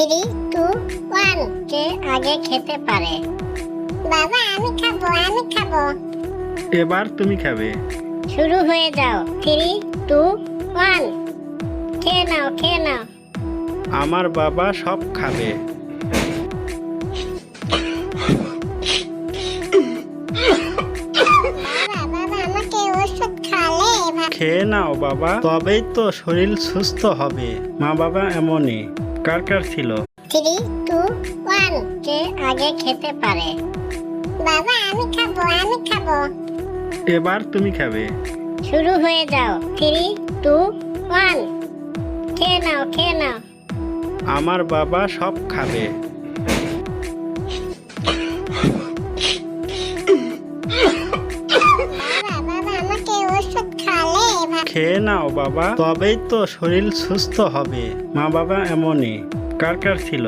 Three two one. কে আগে খেতে পারে? বাবা আমি খাবো। এবার তুমি খাবে। শুরু হয়ে যাও। Three two one. খেয়ে নাও। আমার বাবা সব খাবে। বাবা আমাকে ওষুধ খালে খেয়ে নাও বাবা, তবেই তো শরীর সুস্থ হবে। মা বাবা এমনই। কার কার ছিল? Three two one. কে আগে খেতে পারে? বাবা আমি খাবো। এবার তুমি খাবে। শুরু হয়ে যাও। Three two one. খেয়ে নাও। আমার বাবা সব খাবে। বাবা আমাকে ওষুধ খালে খেয়ে নাও বাবা, তবেই তো শরীর সুস্থ হবে। মা বাবা এমনই। কার কার ছিল?